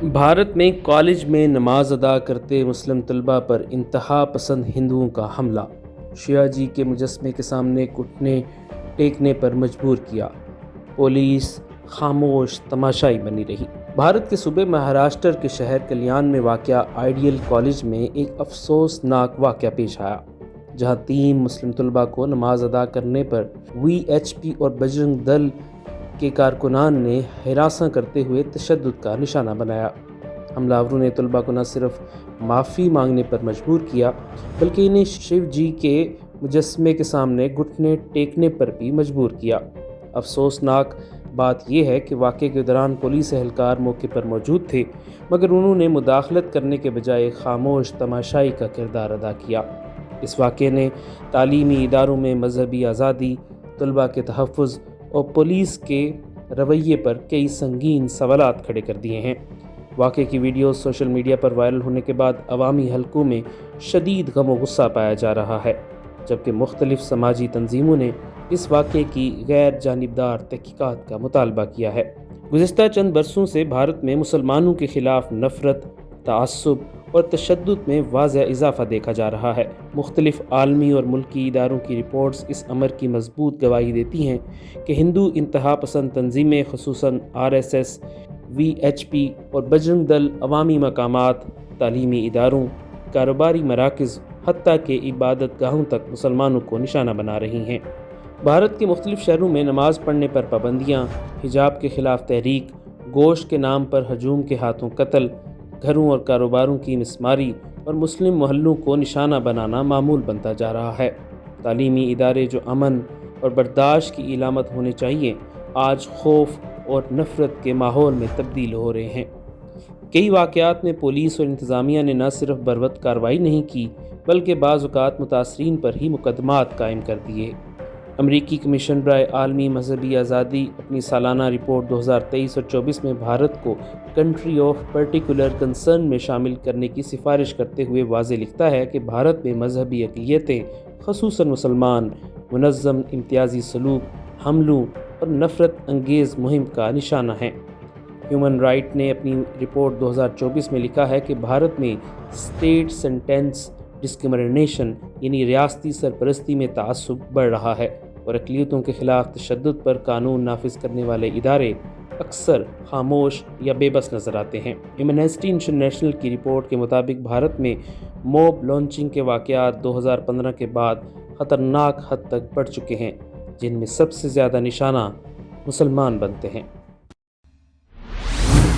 بھارت میں کالج میں نماز ادا کرتے مسلم طلبہ پر انتہا پسند ہندوؤں کا حملہ، شیعہ جی کے مجسمے کے سامنے گھٹنے ٹیکنے پر مجبور کیا، پولیس خاموش تماشائی بنی رہی۔ بھارت کے صوبے مہاراشٹر کے شہر کلیان میں واقع آئیڈیل کالج میں ایک افسوسناک واقعہ پیش آیا، جہاں 3 مسلم طلبہ کو نماز ادا کرنے پر VHP اور بجرنگ دل کے کارکنان نے ہراساں کرتے ہوئے تشدد کا نشانہ بنایا۔ حملہ آوروں نے طلبہ کو نہ صرف معافی مانگنے پر مجبور کیا بلکہ انہیں شیو جی کے مجسمے کے سامنے گھٹنے ٹیکنے پر بھی مجبور کیا۔ افسوسناک بات یہ ہے کہ واقعے کے دوران پولیس اہلکار موقع پر موجود تھے، مگر انہوں نے مداخلت کرنے کے بجائے خاموش تماشائی کا کردار ادا کیا۔ اس واقعے نے تعلیمی اداروں میں مذہبی آزادی، طلبہ کے تحفظ اور پولیس کے رویے پر کئی سنگین سوالات کھڑے کر دیے ہیں۔ واقعے کی ویڈیوز سوشل میڈیا پر وائرل ہونے کے بعد عوامی حلقوں میں شدید غم و غصہ پایا جا رہا ہے، جبکہ مختلف سماجی تنظیموں نے اس واقعے کی غیر جانبدار تحقیقات کا مطالبہ کیا ہے۔ گزشتہ چند برسوں سے بھارت میں مسلمانوں کے خلاف نفرت، تعصب اور تشدد میں واضح اضافہ دیکھا جا رہا ہے۔ مختلف عالمی اور ملکی اداروں کی رپورٹس اس امر کی مضبوط گواہی دیتی ہیں کہ ہندو انتہا پسند تنظیمیں خصوصاً RSS، VHP اور بجرنگ دل عوامی مقامات، تعلیمی اداروں، کاروباری مراکز، حتیٰ کہ عبادت گاہوں تک مسلمانوں کو نشانہ بنا رہی ہیں۔ بھارت کے مختلف شہروں میں نماز پڑھنے پر پابندیاں، حجاب کے خلاف تحریک، گوشت کے نام پر ہجوم کے ہاتھوں قتل، گھروں اور کاروباروں کی مسماری اور مسلم محلوں کو نشانہ بنانا معمول بنتا جا رہا ہے۔ تعلیمی ادارے جو امن اور برداشت کی علامت ہونے چاہیے، آج خوف اور نفرت کے ماحول میں تبدیل ہو رہے ہیں۔ کئی واقعات میں پولیس اور انتظامیہ نے نہ صرف بروقت کارروائی نہیں کی بلکہ بعض اوقات متاثرین پر ہی مقدمات قائم کر دیے۔ امریکی کمیشن برائے عالمی مذہبی آزادی اپنی سالانہ رپورٹ 2023 اور 24 میں بھارت کو کنٹری آف پرٹیکولر کنسرن میں شامل کرنے کی سفارش کرتے ہوئے واضح لکھتا ہے کہ بھارت میں مذہبی اقلیتیں، خصوصاً مسلمان، منظم امتیازی سلوک، حملوں اور نفرت انگیز مہم کا نشانہ ہیں۔ ہیومن رائٹ نے اپنی رپورٹ 2024 میں لکھا ہے کہ بھارت میں اسٹیٹ سینٹنس ڈسکرمنیشن یعنی ریاستی سرپرستی میں تعصب بڑھ رہا ہے اور اقلیتوں کے خلاف تشدد پر قانون نافذ کرنے والے ادارے اکثر خاموش یا بے بس نظر آتے ہیں۔ ایمنسٹی انٹرنیشنل کی رپورٹ کے مطابق بھارت میں موب لنچنگ کے واقعات 2015 کے بعد خطرناک حد تک بڑھ چکے ہیں، جن میں سب سے زیادہ نشانہ مسلمان بنتے ہیں۔